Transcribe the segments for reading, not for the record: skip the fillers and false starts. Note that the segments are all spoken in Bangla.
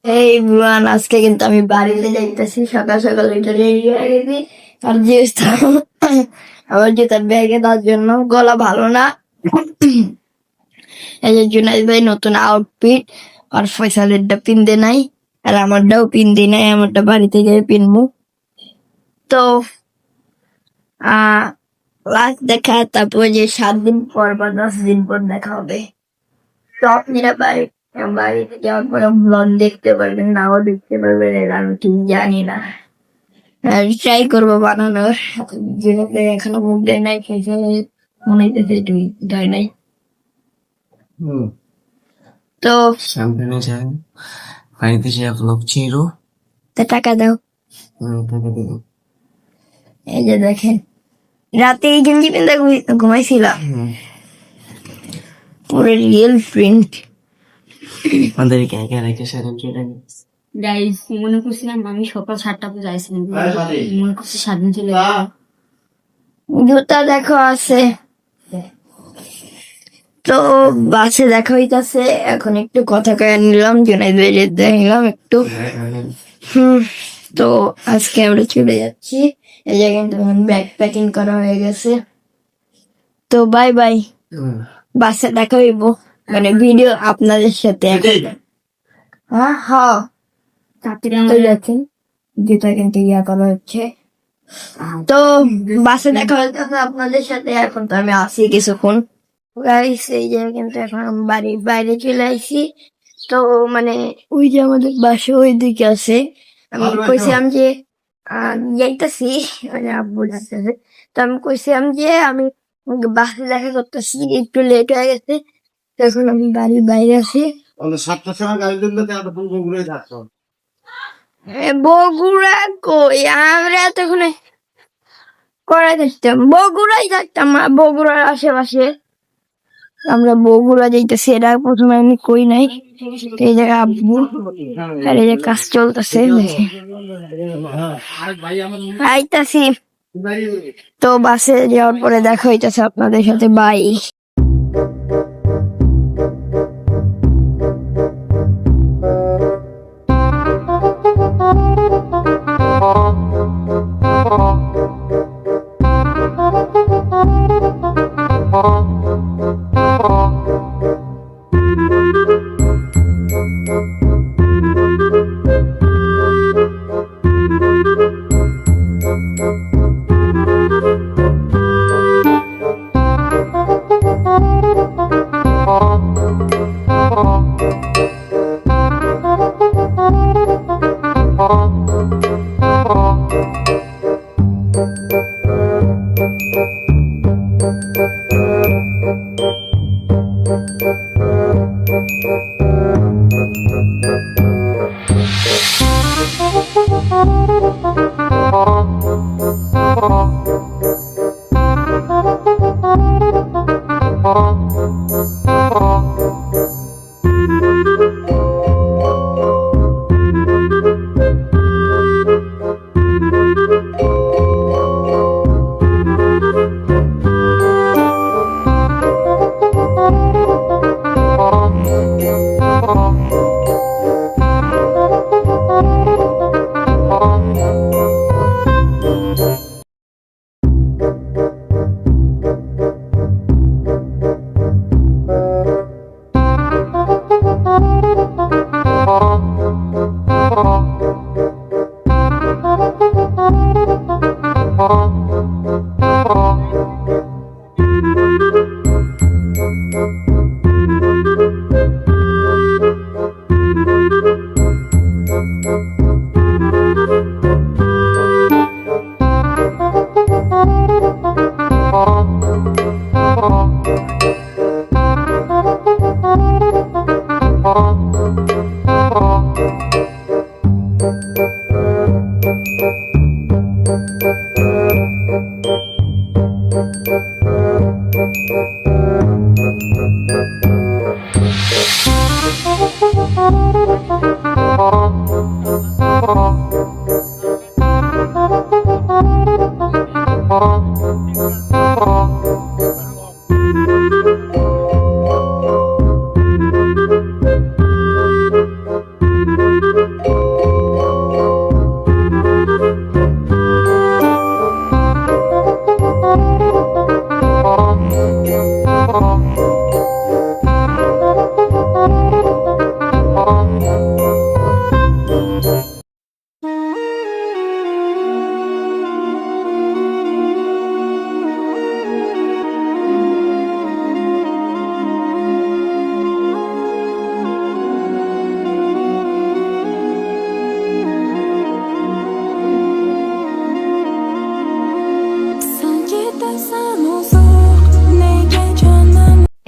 এই বুয়ান, আজকে কিন্তু আমি বাড়িতে যাইতেছি। সকাল সকাল এটা রেডি হয়ে গেছি। আর যেহেতু আমার জুতার ব্যাগে তার জন্য গলা ভালো না, এই যে জুনাইদ ভাই নতুন আউটফিট আর ফয়সালেরটা পিনতে নাই, আর আমারটাও পিনতে নাই, আমারটা বাড়িতে গিয়ে পিনবো। তো লাস্ট দেখা, তারপর যে 7 দিন পর বা 10 দিন পর দেখা হবে। তো আপনারা বাড়িতে যাওয়ার পরে ব্লগ দেখতে পারবেন, নাও দেখতে পারবেন, এটা আমি ঠিক জানি না। ট্রাই করবো বানানোর, যেটাতে এখনো মুখ দেয় নাই, খেয়ে মনে হইতেছে তুই দেয় নাই। তো সামনে যাই বাড়িতে যে ব্লগ চিরো তা টাকা দাও। এই যে দেখেন, রাতে এই গেঞ্জি পিন্ধে ঘুমাইছিলাম, পুরো রিয়েল প্রিন্ট। আমাদেরকে একা রেখে সারাদিন চলে গেছে। গাইস, মনে করছিলাম আমি সকাল 7টা বাজে আইছিলাম, মনে করছি 7 দিন চলে গেছে। জুতা দেখো আছে। তো বাসে দেখা হইতাছে, এখন একটু কথা কয়ে নিলাম, জুনাইদ ভাইয়ের দেখলাম একটু। তো আজকে আমরা চলে যাচ্ছি। এই জায়গায় ব্যাগ প্যাকিং করা হয়ে গেছে। তো বাই বাই, বাসে দেখা হইব, মানে ভিডিও আপনাদের সাথে। হ্যাঁ, তো দেখেন যেটা কিন্তু করা হচ্ছে। তো বাসে দেখা হইতেছে আপনাদের সাথে। এখন তো আমি আসি কিছুক্ষণ। গাইস, এই যে কিন্তু এখন আমি বাড়ির বাইরে চলে আসি। তো মানে ওই যে আমাদের বাসা ওই দিকে আছে। আমি কইছিলাম যে যাইতাছি, মানে আব্বু ডাকতেছে। তো আমি কইছিলাম যে আমি বাসে দেখা করতেছি, একটু লেট হয়ে গেছে। তো এখন আমি বাড়ির বাইরে আছি। 7টার সময় গাড়ি তুললে তো এতক্ষণ বগুড়ায় থাকতো। বগুড়া কই, আমরা এতক্ষণে করাই থাকতাম, বগুড়াই থাকতাম, বগুড়ার আশেপাশে। আমরা বগুড়া যাইতেছি, এটা প্রথমে আমি কই নাই। এই জায়গায় আব্বু আর এই যে কাজ চলতেছে, আইতাছি। তো বাসে যাওয়ার পরে দেখা হইতেছে আপনাদের সাথে, বাই।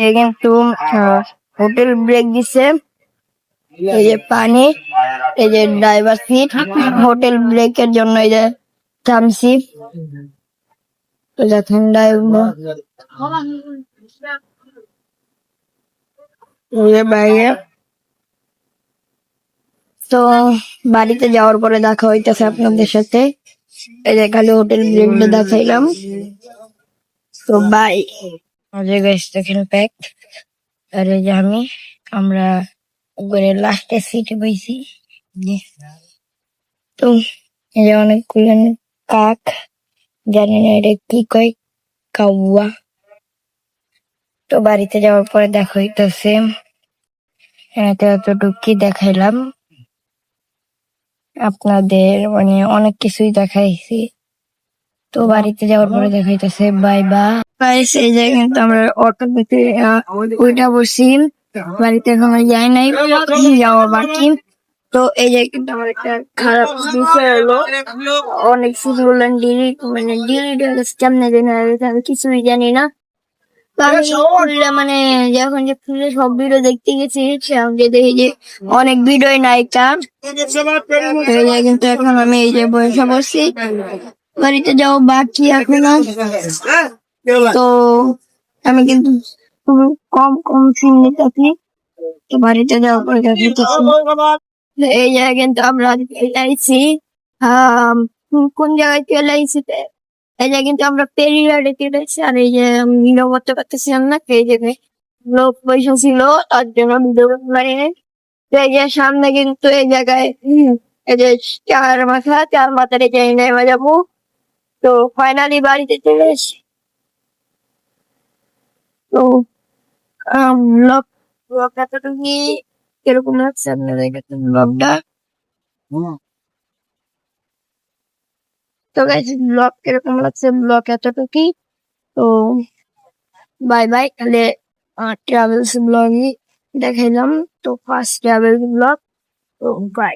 এ কিন্তু হোটেল ব্রেক দিছে, এই যে পানি, এই যে ড্রাইভার সিট, হোটেল ব্রেকের জন্য এই যে থামছি, তো যা ঠান্ডায় বাইরে। তো বাড়িতে যাওয়ার পরে দেখা হইতেছে আপনাদের সাথে, এই যে খালি হোটেল ব্রেকটা দেখাইলাম। তো বাই, যে গাইস দেখেন প্যাক, আর এই যে আমরা উপরে লাস্টের সিটে বইছি। তো এই যে অনেকগুলো কাক, জানি না এটা কি কয়, কাউয়া। তো বাড়িতে যাওয়ার পরে দেখা হইতেছে, এতটুকু দেখাইলাম আপনাদের, মানে অনেক কিছুই দেখাইছি। তো বাড়িতে যাওয়ার পরে দেখাইতেছে বাই বাই। এই যে কিন্তু আমরা অটো পেতে ওইটা বসি, বাড়িতে এখনো যাই নাই, যাওয়া বাকি। তো এই যে কিন্তু আমার একটা খারাপ বিষয় হলো, অনেক কিছু বললেন ডিলিট, মানে ডিলিট হয়ে গেছে কেমনে জানি, আমি কিছুই জানি না। তো আমি খুললে মানে যখন যে খুলে সব ভিডিও দেখতে গেছি, যে দেখি যে অনেক ভিডিও নায়িকা, কিন্তু এখন আমি এই যে বসে বসছি, বাড়িতে যাও বাকি এখনো। তো আমি কিন্তু খুব কম চিনি থাকি, তো বাড়িতে যাওয়ার পরে এই জায়গায় কিন্তু আমরা এলাইছি, কোন জায়গায় চলে আইছি, এই যে কিন্তু আমরা পেরিয়ারে চলে এসেছি। আর এই যে ভিডিও করতে পারতেছিলাম না, এই জায়গায় লোক পয়সা ছিল, তার জন্য ভিডিও করতে পারি নাই। তো এই যে সামনে কিন্তু এই জায়গায় এই যে চার মাথার এই যে নেমে যাবো। তো ফাইনালি বাড়িতে চলে এসেছি। তো ব্লগ ব্লগ এতটুকুই, কিরকম লাগছে আপনাদের কাছে ব্লগটা? তো গাইস ব্লগ কিরকম লাগছে, ব্লগ এতটুকুই। তো বাই বাই, তাহলে ট্রাভেলস ব্লগই দেখাইলাম। তো ফার্স্ট ট্রাভেল ব্লগ, তো বাই।